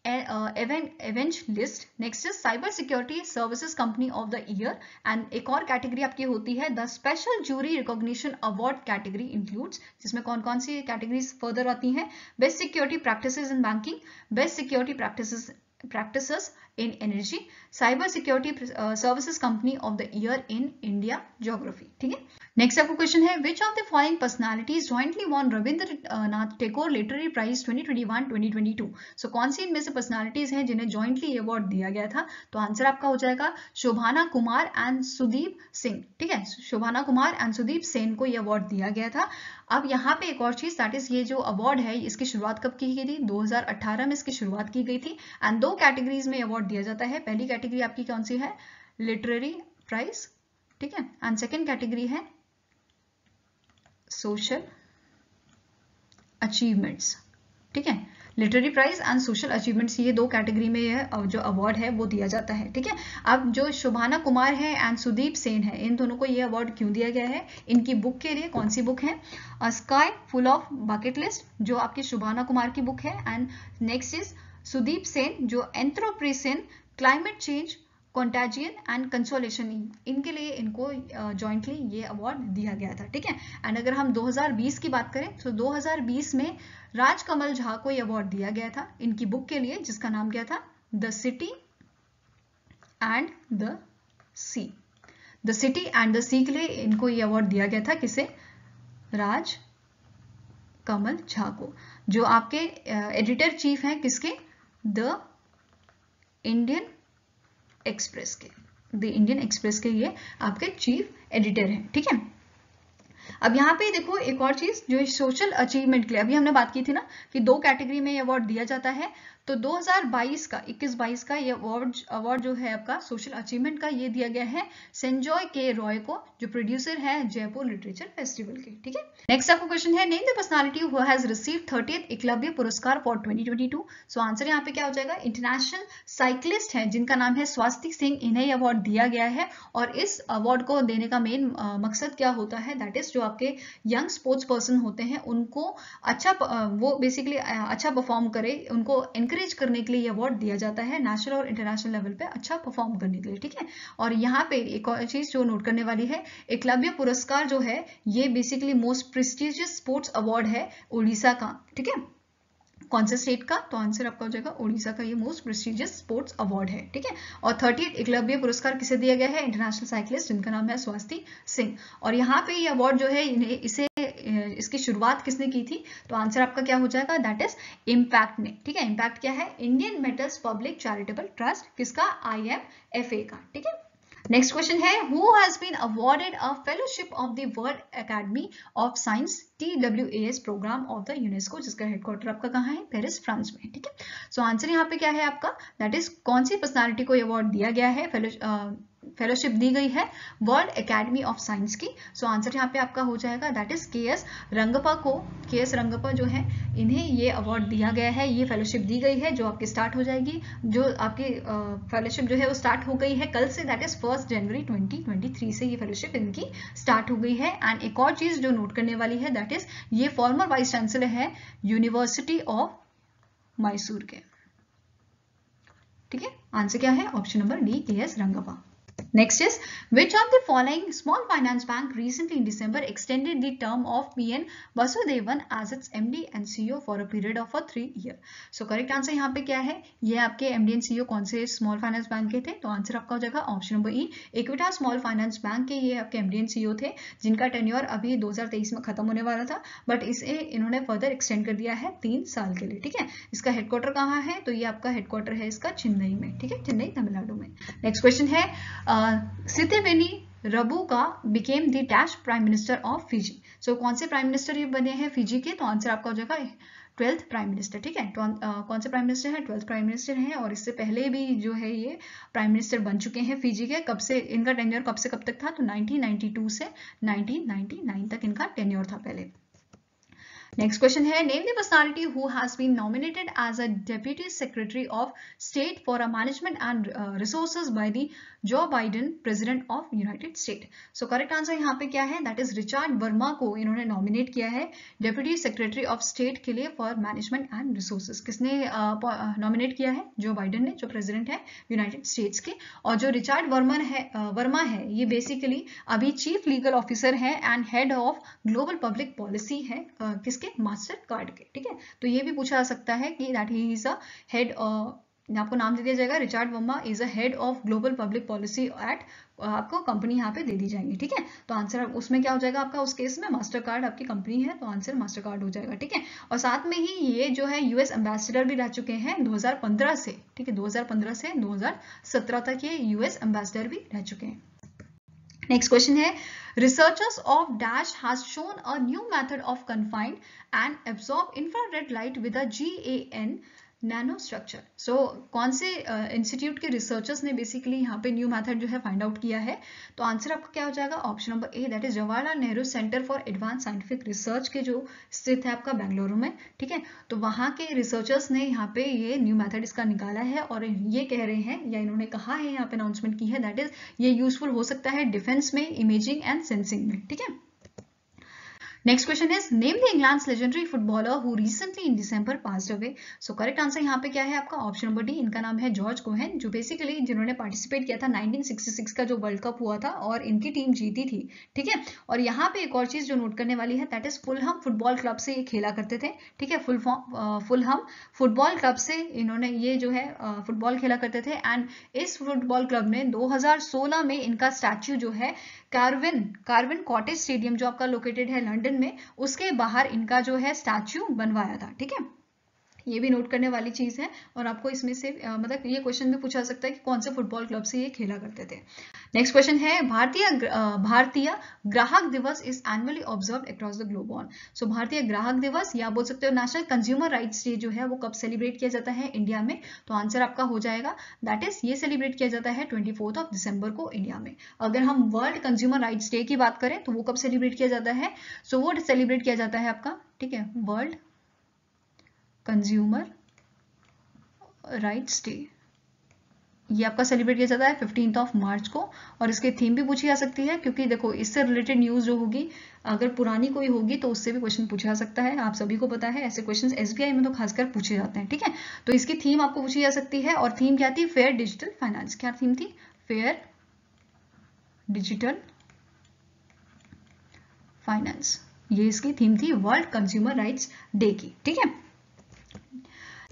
evangelist. Next is cyber security services company of the year, and एक और category आपकी होती है the special jury recognition award category includes, जिसमें कौन कौन सी categories further आती हैं, best security practices in banking, best security practices in energy, cyber security services company of the year in India geography. ठीक है, नेक्स्ट आपको क्वेश्चन है, which of the following personalities jointly won Rabindranath Tagore literary prize 2021-2022? So कौन सी इनमें से personalities हैं जिन्हें जॉइंटली अवार्ड दिया गया था? तो आंसर आपका हो जाएगा शोभाना कुमार एंड सुदीप सिंह। ठीक है, शोभाना कुमार एंड सुदीप सेन को यह अवार्ड दिया गया था। अब यहाँ पे एक और चीज, दैट इज ये जो अवार्ड है इसकी शुरुआत कब की गई थी, 2018 में इसकी शुरुआत की गई थी। एंड 2 कैटेगरीज में अवार्ड दिया जाता है। पहली कैटेगरी आपकी कौन सी है, लिटरेरी प्राइज। ठीक है, एंड सेकेंड कैटेगरी है सोशल अचीवमेंट्स। ठीक है, literary prize and social achievements, ये 2 कैटेगरी में जो अवार्ड है वो दिया जाता है। ठीक है, अब जो शोभाना कुमार है एंड सुदीप सेन है, इन दोनों को ये अवार्ड क्यों दिया गया है, इनकी बुक के लिए। कौन सी बुक है, sky full of bucket list, जो आपकी शोभाना कुमार की बुक है। And next is Sudeep Sen, जो anthropocene, climate change, contagion and consolation, इनके लिए इनको जॉइंटली ये अवार्ड दिया गया था। ठीक है, एंड अगर हम 2020 की बात करें तो 2020 में राजकमल झा को ये अवार्ड दिया गया था इनकी बुक के लिए, जिसका नाम क्या था, the city and the sea. The city and the sea के लिए इनको ये अवार्ड दिया गया था, किसे, राजकमल झा को, जो आपके एडिटर चीफ हैं, किसके, द इंडियन एक्सप्रेस के, द इंडियन एक्सप्रेस के ये आपके चीफ एडिटर हैं। ठीक है, अब यहाँ पे देखो एक और चीज, जो सोशल अचीवमेंट के लिए अभी हमने बात की थी ना कि 2 कैटेगरी में ये अवार्ड दिया जाता है, तो 2022 का 21-22 का ये अवार्ड जो है आपका सोशल अचीवमेंट का, ये दिया गया है संजय के रॉय को, जो प्रोड्यूसर है जयपुर लिटरेचर फेस्टिवल के। ठीक है, नेक्स्ट आपको क्वेश्चन है, name the personality who has received 30th Eklavya पुरस्कार फॉर 2022। सो आंसर यहाँ पे क्या हो जाएगा, इंटरनेशनल साइक्लिस्ट है जिनका नाम है स्वास्तिक सिंह, इन्हें ये अवार्ड दिया गया है। और इस अवार्ड को देने का मेन मकसद क्या होता है, दैट इज जो आपके यंग स्पोर्ट्स पर्सन होते हैं उनको अच्छा, वो बेसिकली अच्छा परफॉर्म करे, उनको एनकरेज करने के लिए ये अवार्ड दिया जाता है नेशनल और इंटरनेशनल लेवल पे अच्छा परफॉर्म करने के लिए, ठीक है। और यहाँ पे एक और चीज जो नोट करने वाली है, एकलव्य पुरस्कार जो है ये basically most prestigious sports award है उड़ीसा का, ठीक है। कौन से स्टेट का? तो आंसर आपका हो जाएगा उड़ीसा का, ये मोस्ट प्रेस्टिजियस स्पोर्ट्स अवार्ड है, ठीक है। और 38 एकलव्य पुरस्कार किसे दिया गया है? इंटरनेशनल साइक्लिस्ट जिनका नाम है स्वाति सिंह। और यहाँ पे ये अवार्ड जो है इसकी शुरुआत किसने की थी? तो आंसर आपका क्या हो जाएगा? दैट इज इम्पैक्ट ने, ठीक है। इम्पैक्ट क्या है? Indian metals public charitable trust, किसका? IMFA का, ठीक है। नेक्स्ट क्वेश्चन है, who has been awarded a fellowship of the world academy of science TWAS programme of the UNESCO, जिसका हेडक्वार्टर आपका कहाँ है? पेरिस, फ्रांस में, ठीक है। सो आंसर यहाँ पे क्या है आपका? दैट इज कौन सी पर्सनालिटी को अवार्ड दिया गया है? फेलोशिप दी गई है वर्ल्ड एकेडमी ऑफ साइंस की। सो आंसर यहाँ पे आपका हो जाएगा दैट इज KS रंगप्पा को। KS रंगप्पा जो है, इन्हें ये अवार्ड दिया गया है, ये फेलोशिप दी गई है, जो आपकी स्टार्ट हो जाएगी, जो आपकी फेलोशिप जो है वो स्टार्ट हो गई है कल से, दैट इज 1 जनवरी 2023 से ये फेलोशिप इनकी स्टार्ट हो गई है। एंड एक और चीज जो नोट करने वाली है, दैट इज ये फॉर्मर वाइस चांसलर है यूनिवर्सिटी ऑफ मैसूर के, ठीक है। आंसर क्या है? Option number D, KS Rangappa. Next is, which of the following small finance bank recently in December extended the term of PN Vasudevan as its MD and CEO for a period of a 3 year? So correct answer यहाँ पे क्या है? ये आपके MD and CEO कौन से small finance bank के थे? तो आंसर आपका हो जाएगा ऑप्शन नंबर ई, इक्विटा स्मॉल फाइनेंस बैंक के ये आपके MD and CEO थे, जिनका टेन्योर अभी 2023 में खत्म होने वाला था, बट इसे इन्होंने फर्दर एक्सटेंड कर दिया है 3 साल के लिए, ठीक है। इसका हेडक्वार्टर कहाँ है? तो ये आपका हेडक्वार्टर है इसका चेन्नई में, ठीक है, चेन्नई तमिलनाडु में। नेक्स्ट क्वेश्चन है, Sitiveni Rabuka became the dash prime minister of Fiji. So कौन से प्राइम मिनिस्टर ये बने हैं फिजी के? तो आंसर आपका हो जाएगा 12th प्राइम मिनिस्टर, ठीक है। तो कौन से प्राइम मिनिस्टर है? 12th प्राइम मिनिस्टर हैं, और इससे पहले भी जो है ये प्राइम मिनिस्टर बन चुके हैं फिजी के। कब से इनका टेन्योर कब से कब तक था? तो 1992 से 1999 तक इनका टेन्योर था पहले। नेक्स्ट क्वेश्चन है, name the personality who has been nominated as a deputy secretary of state for a management and resources by the Joe Biden president of United State. So correct answer यहाँ पे क्या है? That is Richard Verma को इन्होंने nominate किया है deputy secretary of state के लिए फॉर मैनेजमेंट एंड रिसोर्सेज। किसने नॉमिनेट किया है? जो बाइडेन ने, जो प्रेसिडेंट है यूनाइटेड स्टेट्स के। और जो रिचर्ड वर्मा है ये बेसिकली अभी चीफ लीगल ऑफिसर है and head of global public policy है, किसके? मास्टर कार्ड के, ठीक है। तो ये भी पूछा जा सकता है कि that he is a head, आपको नाम दे दिया जाएगा, Richard Verma is a head of global public policy at, आपको कंपनी यहाँ पे दे दी जाएगी, ठीक है। तो आंसर उसमें क्या हो जाएगा आपका? उस केस में मास्टर कार्ड आपकी कंपनी है, तो आंसर मास्टर कार्ड हो जाएगा, ठीक है। और साथ में ही ये जो है US एम्बेसडर भी रह चुके हैं 2015 से, ठीक है, 2015 से 2017 तक ये US एम्बेसडर भी रह चुके हैं। नेक्स्ट क्वेश्चन है, researchers of Dash has shown a new method of confined and absorb infrared light with a GaN nanostructure. So कौन से इंस्टीट्यूट के रिसर्चर्स ने बेसिकली यहाँ पे न्यू मेथड जो है फाइंड आउट किया है? तो आंसर आपका क्या हो जाएगा? Option number A, that is Jawaharlal Nehru centre for advance scientific research के जो स्थित है आपका बेंगलुरु में, ठीक है। तो वहाँ के रिसर्चर्स ने यहाँ पे ये न्यू मेथड इसका निकाला है, और ये कह रहे हैं या इन्होंने कहा है, यहाँ पे अनाउंसमेंट की है, दैट इज ये यूजफुल हो सकता है डिफेंस में, इमेजिंग एंड सेंसिंग में, ठीक है। Next question is, name the England's legendary footballer who recently in December passed away. So correct answer यहाँ पे क्या है आपका? ऑप्शन नंबर डी, इनका नाम है जॉर्ज कोहेन, जो बेसिकली जिन्होंने पार्टिसिपेट किया था 1966 का जो वर्ल्ड कप हुआ था, और इनकी टीम जीती थी, ठीक है। और यहाँ पे एक और चीज जो नोट करने वाली है, that is Fulham football club से ये खेला करते थे, ठीक है। फुलहम फुटबॉल क्लब से इन्होंने ये जो है फुटबॉल खेला करते थे, एंड इस फुटबॉल क्लब ने 2016 में इनका स्टैच्यू जो है कार्विन कॉटेज स्टेडियम जो आपका लोकेटेड है लंदन में, उसके बाहर इनका जो है स्टैच्यू बनवाया था, ठीक है। ये भी नोट करने वाली चीज है, और आपको इसमें से मतलब ये क्वेश्चन भी पूछा सकता है कि कौन से फुटबॉल क्लब से ये खेला करते थे। नेक्स्ट क्वेश्चन है, Bharatiya Grahak Diwas is annually observed across the globe on. So Bharatiya Grahak दिवस, या बोल सकते हो नेशनल कंज्यूमर राइट्स डे जो है वो कब सेलिब्रेट किया जाता है इंडिया में? तो आंसर आपका हो जाएगा दैट इज ये सेलिब्रेट किया जाता है 24 दिसंबर को इंडिया में। अगर हम वर्ल्ड कंज्यूमर राइट्स डे की बात करें तो वो कब सेलिब्रेट किया जाता है? सो वो सेलिब्रेट किया जाता है आपका, ठीक है, वर्ल्ड कंज्यूमर राइट्स डे ये आपका सेलिब्रेट किया जाता है 15 मार्च को, और इसकी थीम भी पूछी जा सकती है, क्योंकि देखो इससे रिलेटेड न्यूज जो होगी अगर पुरानी कोई होगी तो उससे भी क्वेश्चन पूछा जा सकता है। आप सभी को पता है ऐसे क्वेश्चन एसबीआई में तो खासकर पूछे जाते हैं, ठीक है। तो इसकी थीम आपको पूछी जा सकती है, और थीम क्या थी? Fair digital finance. क्या थीम थी? फेयर डिजिटल फाइनेंस, ये इसकी थीम थी वर्ल्ड कंज्यूमर राइट्स डे की, ठीक है।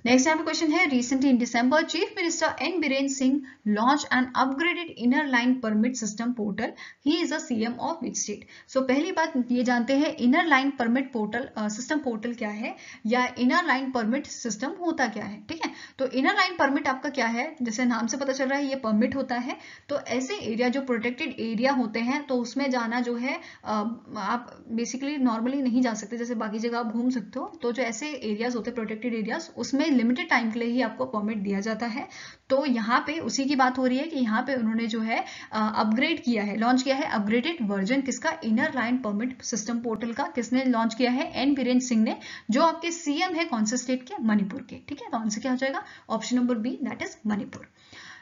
नेक्स्ट यहाँ पे क्वेश्चन है, recently in December chief minister N Biren Singh launch an upgraded inner line permit system portal, he is a CM of which state. So पहली बात ये जानते हैं inner line permit portal system portal क्या है, या इनर लाइन परमिट सिस्टम होता क्या है, ठीक है। तो इनर लाइन परमिट आपका क्या है, जैसे नाम से पता चल रहा है ये परमिट होता है। तो ऐसे एरिया जो प्रोटेक्टेड एरिया होते हैं तो उसमें जाना जो है आप बेसिकली नॉर्मली नहीं जा सकते, जैसे बाकी जगह आप घूम सकते हो। तो जो ऐसे एरियाज होते हैं प्रोटेक्टेड एरियाज, उसमें लिमिटेड टाइम के लिए ही आपको परमिट दिया जाता है। तो यहाँ पे उसी की बात हो रही है कि यहाँ पे उन्होंने जो है अपग्रेड किया है, लॉन्च किया है अपग्रेडेड वर्जन किसका? Inner line permit system portal का। किसने लॉन्च किया है? एन बीरेन सिंह ने, जो आपके सीएम है कौन से स्टेट के? मणिपुर के, ठीक है। तो आंसर क्या हो जाएगा? Option number B, that is Manipur.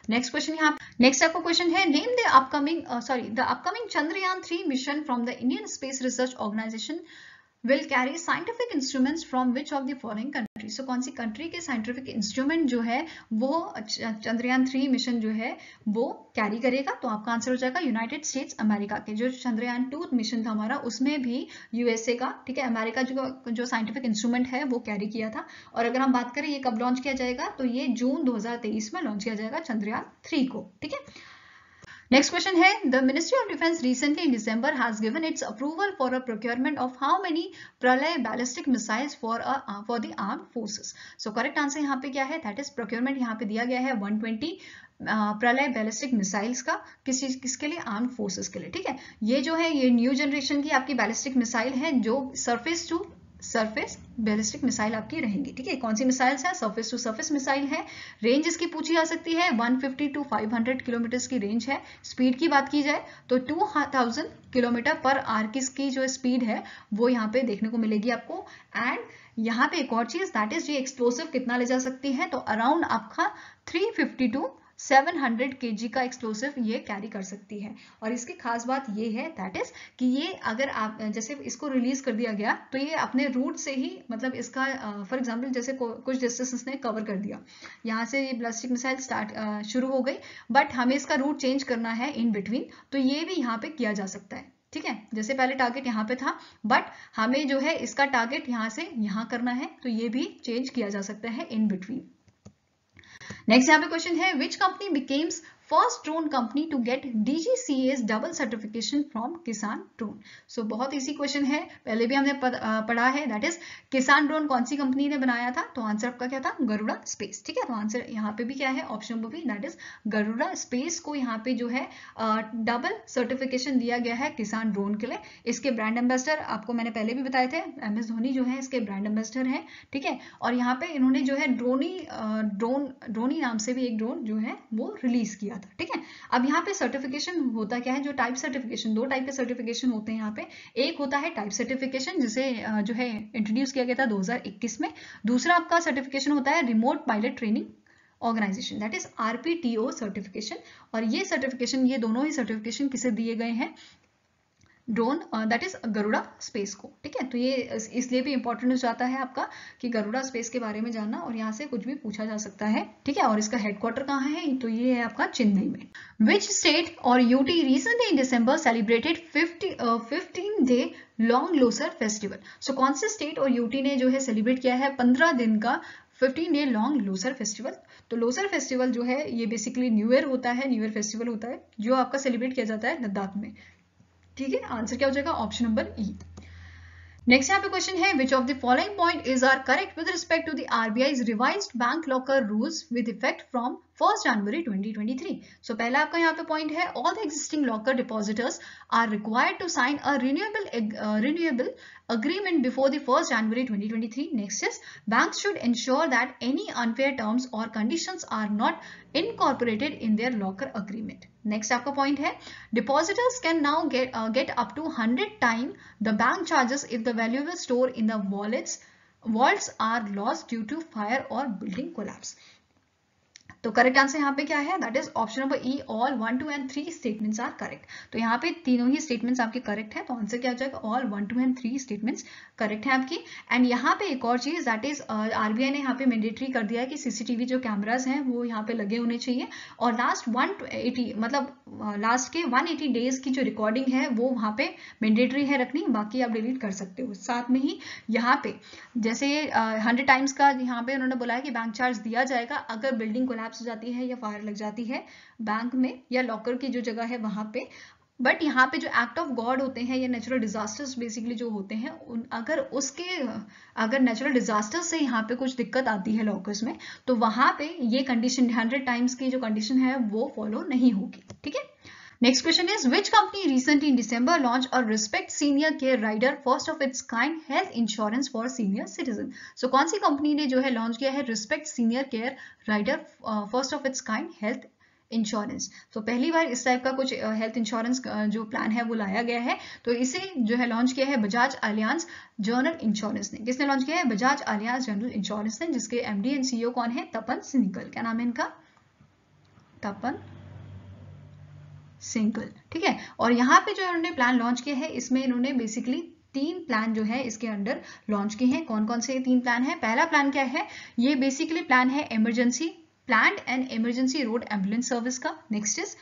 Next question यहाँ, नेक्स्ट आपका क्वेश्चन है, name the upcoming Chandrayaan 3 mission from the Indian space research organisation will carry scientific instruments from which of the following countries। so कौन सी country के scientific instrument जो है वो Chandrayaan 3 mission जो है वो कैरी करेगा? तो आपका आंसर हो जाएगा यूनाइटेड स्टेट्स अमेरिका के। जो चंद्रयान 2 मिशन था हमारा उसमें भी यूएसए का, ठीक है, अमेरिका जो साइंटिफिक इंस्ट्रूमेंट है वो कैरी किया था। और अगर हम बात करें ये कब लॉन्च किया जाएगा, तो ये जून 2023 में लॉन्च किया जाएगा चंद्रयान 3 को, ठीक है। नेक्स्ट क्वेश्चन है, the ministry of defence recently in December has given its approval for a procurement of how many Pralay ballistic missiles for the armed forces. So correct answer यहाँ पे क्या है? दैट इज प्रोक्योरमेंट यहाँ पे दिया गया है 120 प्रलय बैलिस्टिक मिसाइल्स का, किसके लिए? आर्म्ड फोर्सेस के लिए, ठीक है। ये जो है ये न्यू जनरेशन की आपकी बैलिस्टिक मिसाइल है, जो surface to surface ballistic missile आपकी रहेंगी, ठीक है। कौन सी मिसाइल्स है? सरफेस टू सरफेस मिसाइल है। रेंज इसकी पूछी जा सकती है 150 टू 500 किलोमीटर की रेंज है। स्पीड की बात की जाए तो 2000 किलोमीटर पर आवर की जो स्पीड है वो यहाँ पे देखने को मिलेगी आपको। एंड यहाँ पे एक और चीज, दैट इज ये एक्सप्लोसिव कितना ले जा सकती है? तो अराउंड आपका 350 टू 700 kg का एक्सप्लोसिव ये कैरी कर सकती है। और इसकी खास बात ये है दैट इज कि ये अगर आप जैसे इसको रिलीज कर दिया गया तो ये अपने रूट से ही, मतलब इसका फॉर एग्जांपल जैसे कुछ डिस्टेंस इसने कवर कर दिया, यहाँ से ये बैलिस्टिक मिसाइल शुरू हो गई, बट हमें इसका रूट चेंज करना है इन बिटवीन, तो ये भी यहाँ पे किया जा सकता है, ठीक है। जैसे पहले टारगेट यहाँ पे था, बट हमें जो है इसका टारगेट यहाँ से यहाँ करना है, तो ये भी चेंज किया जा सकता है इन बिटवीन। नेक्स्ट यहाँ पे क्वेश्चन है, which company becomes first drone company to get DGCA's double certification from Kisan drone. So बहुत इजी क्वेश्चन है, पहले भी हमने पढ़ा है, दैट इज किसान ड्रोन कौन सी कंपनी ने बनाया था? तो आंसर आपका क्या था? गरुड़ा स्पेस, ठीक है। तो आंसर यहाँ पे भी क्या है? Option number B, that is Garuda space को यहाँ पे जो है डबल सर्टिफिकेशन दिया गया है किसान ड्रोन के लिए। इसके ब्रांड एम्बेसडर आपको मैंने पहले भी बताए थे, MS धोनी जो है इसके ब्रांड एम्बेसडर है, ठीक है। और यहाँ पे इन्होंने जो है ड्रोनी नाम से भी एक ड्रोन जो है वो रिलीज किया था, ठीक है। अब यहाँ पे सर्टिफिकेशन होता क्या है? जो टाइप सर्टिफिकेशन, दो टाइप के सर्टिफिकेशन होते हैं यहाँ पे। एक होता है टाइप सर्टिफिकेशन जिसे जो है इंट्रोड्यूस किया गया था 2021 में। दूसरा आपका सर्टिफिकेशन होता है remote pilot training organisation, that is RPTO certification. और ये सर्टिफिकेशन, ये दोनों ही सर्टिफिकेशन किसे दिए गए हैं? Drone that is Garuda space को, ठीक है। तो ये इसलिए भी इंपॉर्टेंट हो जाता है आपका कि गरुड़ा स्पेस के बारे में जानना, और यहाँ से कुछ भी पूछा जा सकता है, ठीक है। और इसका हेडक्वार्टर कहाँ है? तो ये है आपका चेन्नई में। विच स्टेट और UT recently in December celebrated 15-day long Losar festival. So कौन से स्टेट और UT ने जो है सेलिब्रेट किया है 15 दिन का 15-day लॉन्ग लोसर फेस्टिवल? तो लोसर फेस्टिवल जो है ये बेसिकली न्यू ईयर होता है, न्यू ईयर फेस्टिवल होता है जो आपका सेलिब्रेट किया जाता है लद्दाख में, ठीक है। आंसर क्या हो जाएगा? ऑप्शन नंबर ई। नेक्स्ट यहाँ पे क्वेश्चन है, which of the following point is are correct with respect to the RBI's revised bank locker rules with effect from 1 January 2023। So पहला आपका यहाँ पे पॉइंट है, all the existing locker depositors are required to sign a renewable agreement before the 1st January 2023. Next is, banks should ensure that any unfair terms or conditions are not incorporated in their locker agreement. Next आपका point है, depositors can now get up to 100 times the bank charges if the valuable store in the vaults are lost due to fire or building collapse. तो correct answer यहाँ पे क्या है, that is option number E, all 1, 2 and 3 statements are correct. तो यहाँ पे तीनों ही statements आपके करेक्ट है, तो आंसर क्या हो जाएगा, ऑल 1, 2 एंड 3 स्टेटमेंट्स करेक्ट है आपकी। एंड यहाँ पे एक और चीज, दैट इज आरबीआई ने यहाँ पे मैंडेटरी कर दिया है कि सीसीटीवी जो कैमराज हैं वो यहाँ पे लगे होने चाहिए, और लास्ट 180 मतलब लास्ट के 180 डेज की जो रिकॉर्डिंग है वो वहाँ पे मैंडेटरी है रखनी, बाकी आप डिलीट कर सकते हो। साथ में ही यहाँ पे जैसे 100 टाइम्स का यहाँ पे उन्होंने बोला है कि बैंक चार्ज दिया जाएगा अगर बिल्डिंग कोलैप्स हो जाती है या फायर लग जाती है बैंक में या लॉकर की जो जगह है वहां पे। बट यहाँ पे जो एक्ट ऑफ गॉड होते हैं या नेचुरल डिजास्टर्स बेसिकली जो होते हैं अगर नेचुरल डिजास्टर्स से यहाँ पे कुछ दिक्कत आती है लॉकर्स में, तो वहां पे ये कंडीशन 100 टाइम्स की जो कंडीशन है वो फॉलो नहीं होगी, ठीक है। Next question is, which company recently in December launched a Respect Senior Care Rider, first of its kind health insurance for senior citizen? So कौन सी कंपनी ने जो है लॉन्च किया है Respect Senior Care Rider, first of its kind health insurance? तो पहली बार इस type का कुछ हेल्थ इंश्योरेंस जो प्लान है वो लाया गया है। तो इसे जो है लॉन्च किया है बजाज अलियांज जनरल इंश्योरेंस ने। किसने लॉन्च किया है? बजाज अलियांज जनरल इंश्योरेंस ने, जिसके एमडी एंड सीईओ कौन है? तपन सिंघल। क्या नाम है इनका? तपन सिंघल, ठीक है। और यहाँ पे जो इन्होंने प्लान लॉन्च किया है इसमें इन्होंने बेसिकली 3 प्लान जो है इसके अंडर लॉन्च किए हैं। कौन कौन से 3 प्लान है? पहला प्लान क्या है? ये बेसिकली प्लान है emergency plan and emergency road ambulance service का। Next is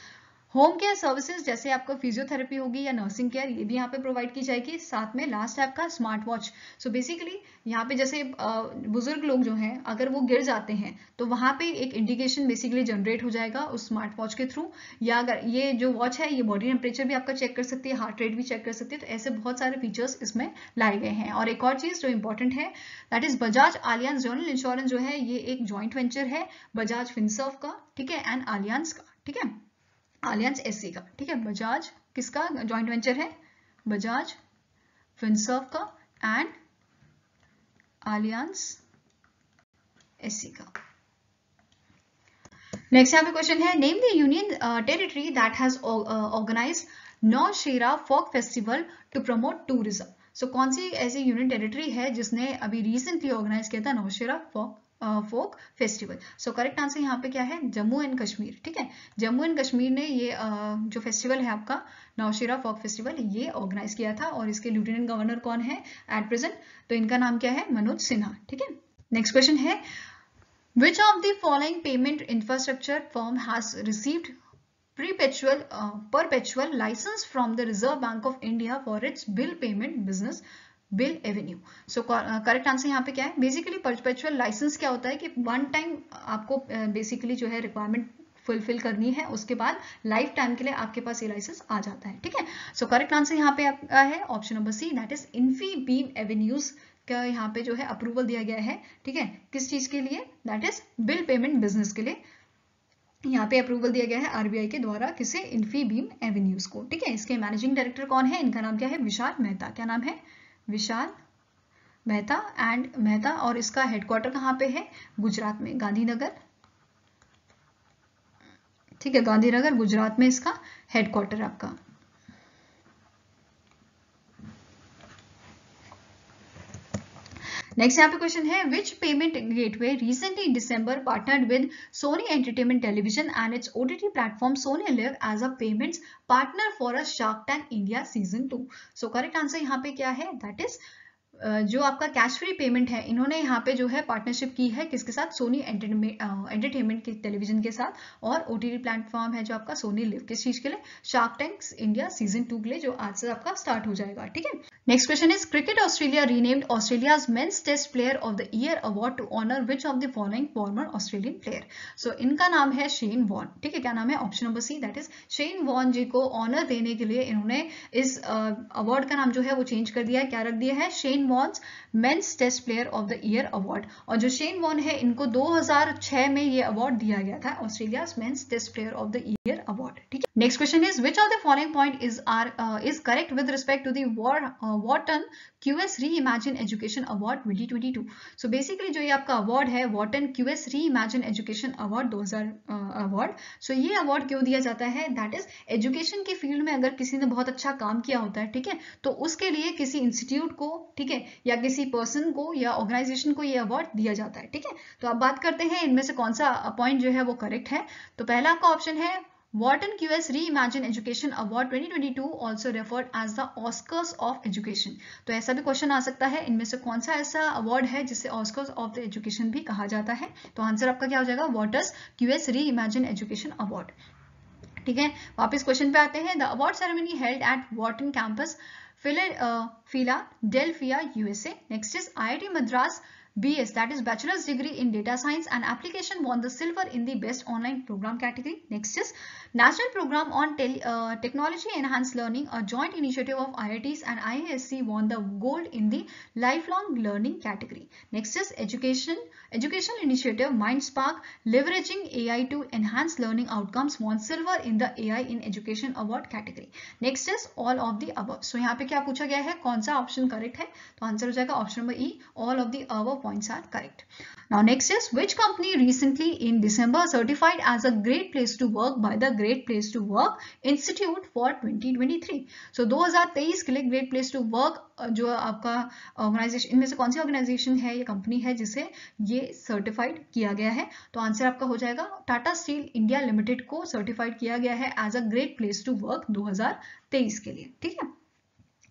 home care services, जैसे आपका फिजियोथेरेपी होगी या नर्सिंग केयर, ये भी यहाँ पे प्रोवाइड की जाएगी। साथ में लास्ट है आपका स्मार्ट वॉच। सो बेसिकली यहाँ पे जैसे बुजुर्ग लोग जो हैं अगर वो गिर जाते हैं तो वहाँ पे एक इंडिकेशन बेसिकली जनरेट हो जाएगा उस स्मार्ट वॉच के थ्रू, या अगर ये जो वॉच है ये बॉडी टेम्परेचर भी आपका चेक कर सकती है, हार्ट रेट भी चेक कर सकती है। तो ऐसे बहुत सारे फीचर्स इसमें लाए गए हैं। और एक और चीज जो इंपॉर्टेंट है, that is Bajaj Allianz general insurance जो है ये एक ज्वाइंट वेंचर है बजाज फिनसर्व का, ठीक है, एंड अलियांज का, ठीक है, अलियांज एससी का, ठीक है। बजाज किसका जॉइंट वेंचर है? बजाज फिनसर्व का एंड अलियांज एससी का। नेक्स्ट यहाँ पे क्वेश्चन है, name the union territory that has organised Nowshera folk festival to promote tourism. So कौन सी ऐसी यूनियन टेरिटरी है जिसने अभी रिसेंटली ऑर्गेनाइज किया था Naushera folk festival? So correct answer यहाँ पे क्या है? जम्मू एंड कश्मीर, ठीक है। जम्मू एंड कश्मीर ने ये जो फेस्टिवल है आपका नौशेरा फोक फेस्टिवल ये ऑर्गेनाइज किया था, और इसके लेफ्टिनेंट गवर्नर कौन है एट प्रेजेंट? तो इनका नाम क्या है? मनोज सिन्हा, ठीक है। नेक्स्ट क्वेश्चन है, which of the following payment infrastructure firm has received perpetual license from the Reserve Bank of India for its bill payment business bill Avenue? So correct answer यहाँ पे क्या है? बेसिकली परपेचुअल लाइसेंस क्या होता है कि one time आपको basically जो है रिक्वायरमेंट फुलफिल करनी है, उसके बाद लाइफ टाइम के लिए आपके पास ये लाइसेंस आ जाता है, ठीक है। सो करेक्ट आंसर यहाँ पे आपका है option number C, that is Infibeam Avenues का यहाँ पे जो है अप्रूवल दिया गया है, ठीक है। किस चीज के लिए? That is bill payment business के लिए यहाँ पे अप्रूवल दिया गया है आरबीआई के द्वारा, किसे? इन्फीबीम एवेन्यूज को, ठीक है। इसके मैनेजिंग डायरेक्टर कौन है? इनका नाम क्या है? विशाल मेहता। क्या नाम है? विशाल मेहता एंड मेहता। और इसका हेडक्वार्टर कहाँ पे है? गुजरात में, गांधीनगर, ठीक है, गांधीनगर गुजरात में इसका हेडक्वार्टर आपका। नेक्स्ट यहाँ पे क्वेश्चन है, which payment gateway recently in December partnered with Sony entertainment television and its OTT platform Sony LIV as a payments partner for a Shark Tank India season 2? So correct answer यहाँ पे क्या है? That is जो आपका cash free payment है, इन्होंने यहाँ पे जो है पार्टनरशिप की है किसके साथ? सोनी एंटरटेनमेंट के टेलीविजन के साथ, और ओटीटी प्लेटफॉर्म है जो आपका सोनी लिव, किस चीज के लिए? शार्क टैंक्स इंडिया सीजन 2 के लिए, जो आज से आपका स्टार्ट हो जाएगा, ठीक है। Next question is, cricket Australia renamed Australia's men's test player of the year award to honour which of the following former Australian player? So इनका नाम है शेन वॉर्न, ठीक है। क्या नाम है? Option number C, that is Shane Warne ji को honour देने के लिए इन्होंने इस अवार्ड का नाम जो है वो चेंज कर दिया है। क्या रख दिया है? Shane Warne's men's test player of the year award. और जो शेन वॉर्न है इनको 2006 में ये अवार्ड दिया गया था, Australia men's test player of the year award, ठीक है। Next question is which of the following point is correct with respect to the Wharton QS reimagine education award 2022। So basically जो ये आपका अवार्ड है Wharton QS reimagine education award 2000 award, so ये award क्यों दिया जाता है, दैट इज एजुकेशन की फील्ड में अगर किसी ने बहुत अच्छा काम किया होता है, ठीक है, तो उसके लिए किसी इंस्टीट्यूट को, ठीक है, या किसी पर्सन को या ऑर्गेनाइजेशन को ये अवार्ड दिया जाता है, ठीक है। तो अब बात करते हैं इनमें से कौन सा पॉइंट जो है वो करेक्ट है। तो पहला आपका ऑप्शन है Wharton QS Reimagine Education Award 2022 also referred as the Oscars of Education। तो ऐसा भी क्वेश्चन आ सकता है इनमें से कौन सा ऐसा अवार्ड है जिसे ऑस्कर्स ऑफ द एजुकेशन भी कहा जाता है। तो आंसर आपका क्या हो जाएगा, Wharton QS Reimagine Education Award, ठीक है। वापस क्वेश्चन पे आते हैं। The award ceremony held at Wharton campus Philadelphia USA। Next is IIT Madras BS, that is Bachelor's Degree in Data Science and Application, won the silver in the Best Online Program category. Next is National Program on Technology Enhanced Learning, a joint initiative of IITs and IISc, won the gold in the Lifelong Learning category. Next is Educational Initiative MindSpark, leveraging AI to enhance learning outcomes, won silver in the AI in Education Award category. Next is all of the above. So यहाँ पे क्या पूछा गया है, कौन सा option correct है, तो आंसर हो जाएगा option number E, all of the above points are correct. Now next is which company recently in December certified as a great place to work by the Great Place to Work Institute for 2023। So 2023 के लिए Great Place to Work जो आपका organisation, इनमें से कौन सी organisation है, ये कंपनी है जिसे ये सर्टिफाइड किया गया है। तो आंसर आपका हो जाएगा टाटा स्टील इंडिया लिमिटेड को सर्टिफाइड किया गया है as a great place to work 2023 के लिए, ठीक है।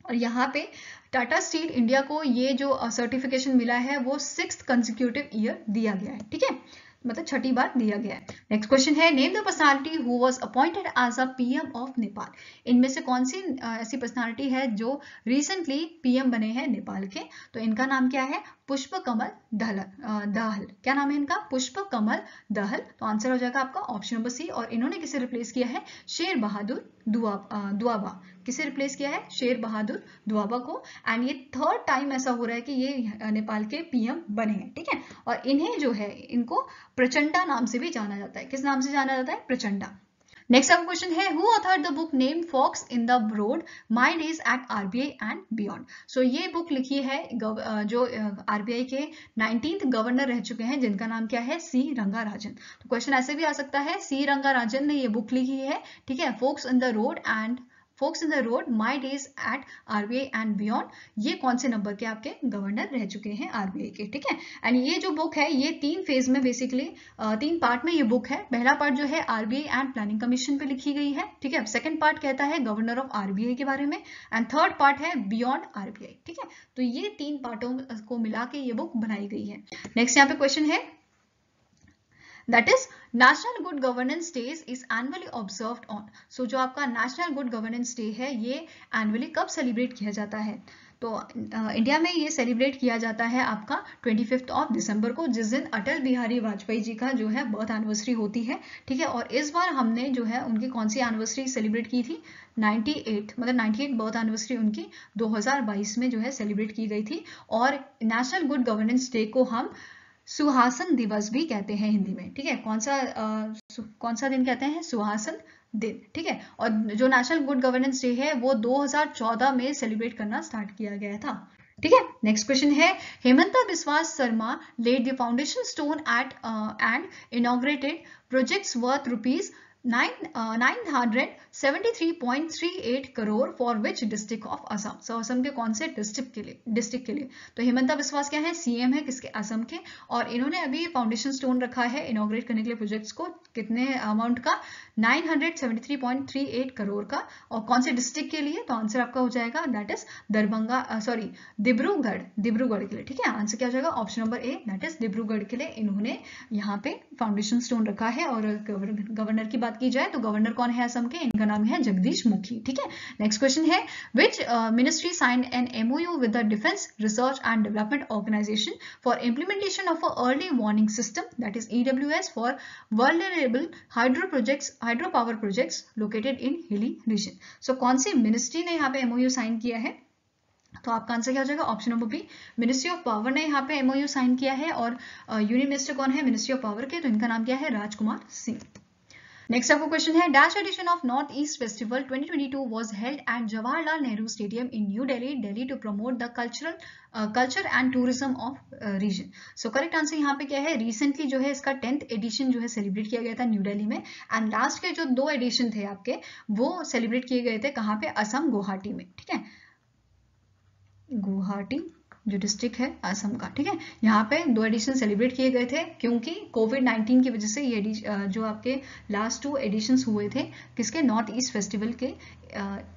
और यहाँ पे टाटा स्टील इंडिया को ये जो सर्टिफिकेशन मिला है वो 6th कंसेक्यूटिव ईयर दिया गया है, ठीक है, मतलब छठी बार दिया गया है। नेक्स्ट क्वेश्चन है name the personality who was appointed as a PM of Nepal. इनमें से कौन सी ऐसी पर्सनालिटी है जो रिसेंटली PM बने हैं नेपाल के। तो इनका नाम क्या है, पुष्प कमल दहल। क्या नाम है इनका, पुष्प कमल दहल। तो आंसर हो जाएगा आपका ऑप्शन नंबर C। और इन्होंने किसे रिप्लेस किया है, शेर बहादुर दुआबा। किसे रिप्लेस किया है, शेर बहादुर दुआबा को। एंड ये 3rd टाइम ऐसा हो रहा है कि ये नेपाल के PM बने हैं, ठीक है। और इन्हें जो है इनको प्रचंडा नाम से भी जाना जाता है। किस नाम से जाना जाता है, प्रचंडा। नेक्स्ट आपका क्वेश्चन है who authored the book name fox in the road my days at RBI and beyond. So ये बुक लिखी है जो RBI के 19th गवर्नर रह चुके हैं जिनका नाम क्या है, C रंगाराजन। तो क्वेश्चन ऐसे भी आ सकता है C रंगाराजन ने ये बुक लिखी है, ठीक है, forks in the road my days at RBI and beyond. ये कौन से नंबर के आपके गवर्नर रह चुके हैं RBI के, ठीक है। एंड ये जो बुक है ये 3 फेज में बेसिकली 3 पार्ट में ये बुक है। पहला पार्ट जो है RBI एंड प्लानिंग कमीशन पे लिखी गई है, ठीक है। सेकंड पार्ट कहता है गवर्नर ऑफ RBI के बारे में एंड थर्ड पार्ट है बियॉन्ड RBI, ठीक है। तो ये 3 पार्टों को मिला के ये बुक बनाई गई है। नेक्स्ट यहाँ पे क्वेश्चन है that is National Good Governance Days is annually observed on। so जो आपका National Good Governance Day है ये annually कब सेलिब्रेट किया जाता है, तो इंडिया में ये सेलिब्रेट किया जाता है आपका 25 दिसंबर को, जिस दिन अटल बिहारी वाजपेयी जी का जो है बर्थ एनिवर्सरी होती है, ठीक है। और इस बार हमने जो है उनकी कौन सी एनिवर्सरी सेलिब्रेट की थी, 98 बर्थ एनिवर्सरी उनकी 2022 में जो है सेलिब्रेट की गई थी। और नेशनल गुड गवर्नेंस डे को हम सुहासन दिवस भी कहते हैं हिंदी में, ठीक है। कौन सा दिन कहते हैं, सुहासन दिन, ठीक है। और जो नेशनल गुड गवर्नेंस डे है वो 2014 में सेलिब्रेट करना स्टार्ट किया गया था, ठीक है। नेक्स्ट क्वेश्चन है Himanta Biswa Sarma laid the foundation stone at and inaugurated projects worth rupees 973.38 crore for which district of Assam. So Assam के कौन से डिस्ट्रिक्ट के लिए। तो हेमंता बिस्वास क्या है, CM है किसके, असम के। और इन्होंने अभी फाउंडेशन स्टोन रखा है इनॉग्रेट करने के लिए प्रोजेक्ट्स को, कितने अमाउंट का, 973.38 करोड़ का। और कौन से डिस्ट्रिक्ट के लिए, तो आंसर आपका हो जाएगा दैट इज डिब्रूगढ़ के लिए, ठीक है। आंसर क्या हो जाएगा, option number A, that is Dibrugarh के लिए इन्होंने यहाँ पे फाउंडेशन स्टोन रखा है। और गवर्नर की बात की जाए तो गवर्नर कौन है असम के, इनका नाम है जगदीश मुखी, ठीक है। नेक्स्ट क्वेश्चन है which ministry signed an MOU with the defence research and development organisation for implementation of a early warning system that is EWS for vulnerable hydro power projects located in hilly region. सो कौन सी ministry ने यहाँ पे MOU sign किया है, तो आपका answer क्या हो जाएगा, option number B, ministry of power ने यहाँ पे MOU साइन किया है। और यूनियन मिनिस्टर कौन है मिनिस्ट्री ऑफ पावर के, तो इनका नाम क्या है, राजकुमार सिंह। नेक्स्ट आपको क्वेश्चन है, dash edition of north east festival 2022 was held at Jawaharlal Nehru stadium in new Delhi to promote the culture and tourism of region. So correct answer यहाँ पे क्या है, रिसेंटली जो है इसका 10th एडिशन जो है सेलिब्रेट किया गया था न्यू दिल्ली में, एंड लास्ट के जो 2 एडिशन थे आपके वो सेलिब्रेट किए गए थे कहाँ पे, असम गुवाहाटी में, ठीक है, गुवाहाटी जो डिस्ट्रिक्ट है असम का, ठीक है। यहाँ पे 2 एडिशन सेलिब्रेट किए गए थे क्योंकि कोविड-19 की वजह से ये जो आपके लास्ट 2 एडिशंस हुए थे किसके, नॉर्थ ईस्ट फेस्टिवल के,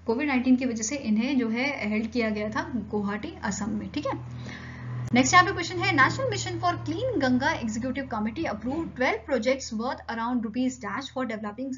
कोविड-19 की वजह से इन्हें जो है हेल्ड किया गया था गुवाहाटी असम में, ठीक है। नेक्स्ट यहाँ पे क्वेश्चन है, national mission for clean Ganga executive committee approve 12 projects worth around rupees dash for developing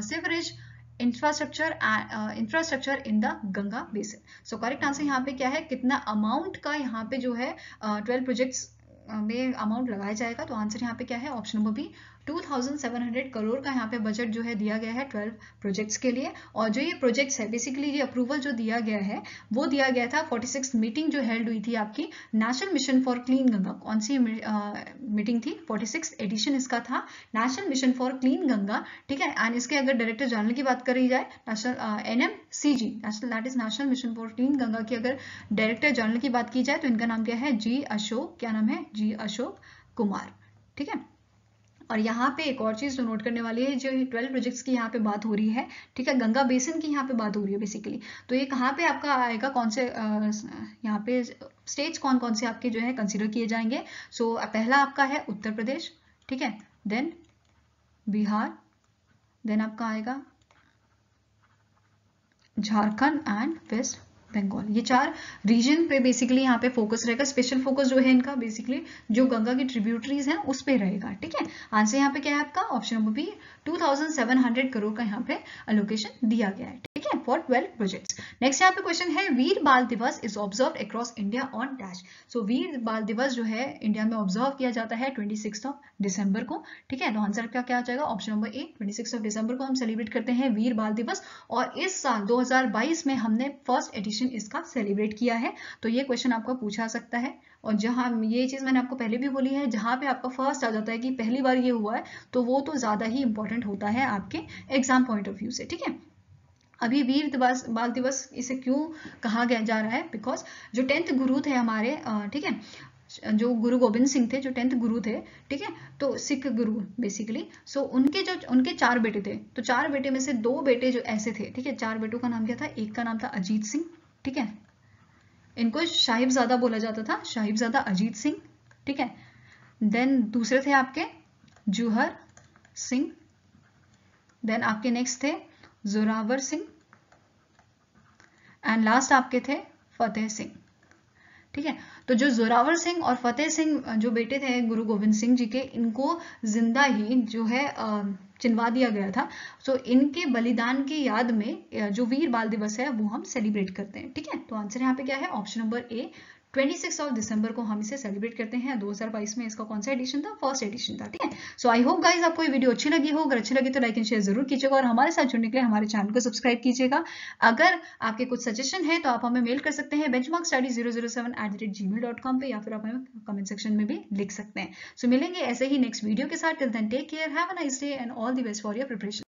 sewerage infrastructure in the Ganga basin. So correct answer यहाँ पे क्या है, कितना अमाउंट का यहाँ पे जो है 12 प्रोजेक्ट्स में अमाउंट लगाया जाएगा, तो आंसर यहाँ पे क्या है, ऑप्शन नंबर बी 2700 करोड़ का यहाँ पे बजट जो है दिया गया है 12 प्रोजेक्ट्स के लिए। और जो ये प्रोजेक्ट्स है बेसिकली ये अप्रूवल जो दिया गया है वो दिया गया था 46 मीटिंग जो हेल्ड हुई थी आपकी national mission for clean Ganga. कौन सी मीटिंग थी, 46 एडिशन इसका था national mission for clean Ganga, ठीक है। एंड इसके अगर डायरेक्टर जनरल की बात करी जाए, national NMCG that is national mission for clean Ganga की अगर डायरेक्टर जनरल की बात की जाए तो इनका नाम क्या है, जी अशोक, क्या नाम है, जी अशोक कुमार, ठीक है। और यहाँ पे एक और चीज जो नोट करने वाली है, जो 12 प्रोजेक्ट्स की यहाँ पे बात हो रही है, ठीक है, गंगा बेसिन की यहाँ पे बात हो रही है बेसिकली, तो ये कहाँ पे आपका आएगा, कौन से यहाँ पे स्टेट्स कौन कौन से आपके जो है कंसीडर किए जाएंगे। सो पहला आपका है उत्तर प्रदेश, ठीक है, देन बिहार, देन आपका आएगा झारखंड एंड वेस्ट बंगाल। ये 4 रीजन पे बेसिकली यहाँ पे फोकस रहेगा, स्पेशल फोकस जो है इनका बेसिकली जो गंगा की ट्रिब्यूटरीज हैं उस पे रहेगा, ठीक है। आंसर यहाँ पे क्या है आपका, ऑप्शन नंबर बी 2700 करोड़ का यहाँ पे अलोकेशन दिया गया है, ठीक है, फॉर 12 प्रोजेक्ट्स। नेक्स्ट यहाँ पे क्वेश्चन है, Veer Bal Diwas is observe across India on dash. So Veer Bal Diwas जो है इंडिया में ऑब्जर्व किया जाता है 26 दिसंबर को, ठीक है। तो आंसर का क्या आ जाएगा, ऑप्शन नंबर ए 26 दिसंबर को हम सेलिब्रेट करते हैं वीर बाल दिवस। और इस साल 2022 में हमने फर्स्ट एडिशन इसका सेलिब्रेट किया है, तो ये क्वेश्चन आपका पूछा सकता है। और जहां ये चीज मैंने आपको पहले भी बोली है, जहां पे आपका फर्स्ट आ जाता है कि पहली बार ये हुआ है तो वो तो ज्यादा ही इंपॉर्टेंट होता है आपके एग्जाम पॉइंट ऑफ व्यू से, ठीक है। अभी वीर दिवस बाल दिवस इसे क्यों कहा गया जा रहा है, बिकॉज जो 10th गुरु थे हमारे, ठीक है, जो गुरु गोविंद सिंह थे, जो 10th गुरु थे, ठीक है, तो सिख गुरु बेसिकली। सो उनके 4 बेटे थे, तो 4 बेटे में से 2 बेटे जो ऐसे थे, ठीक है, 4 बेटों का नाम क्या था, एक का नाम था अजीत सिंह, ठीक है, इनको साहिबजादा बोला जाता था, साहिबजादा अजीत सिंह, ठीक है। देन दूसरे थे आपके जूहर सिंह, देन आपके नेक्स्ट थे जोरावर सिंह, एंड लास्ट आपके थे फतेह सिंह, ठीक है। तो जो जोरावर सिंह और फतेह सिंह जो बेटे थे गुरु गोविंद सिंह जी के, इनको जिंदा ही जो है चिनवा दिया गया था। सो इनके बलिदान की याद में जो वीर बाल दिवस है वो हम सेलिब्रेट करते हैं, ठीक है। तो आंसर यहाँ पे क्या है, ऑप्शन नंबर ए 26 दिसंबर को हम इसे सेलिब्रेट करते हैं। 2022 में इसका कौन सा एडिशन था, फर्स्ट एडिशन था, ठीक है। सो आई होप गाइज आपको ये वीडियो अच्छी लगी हो, अगर अच्छी लगी तो लाइक एंड शेयर जरूर कीजिएगा और हमारे साथ जुड़ने के लिए हमारे चैनल को सब्सक्राइब कीजिएगा। अगर आपके कुछ सजेशन है तो आप हमें मेल कर सकते हैं benchmarkstudy007@gmail.com पे, या फिर आप हमें कमेंट सेक्शन में भी लिख सकते हैं। सो मिलेंगे ऐसे ही नेक्स्ट वीडियो के साथ। Till then take care, have a nice day and all the best for your preparation.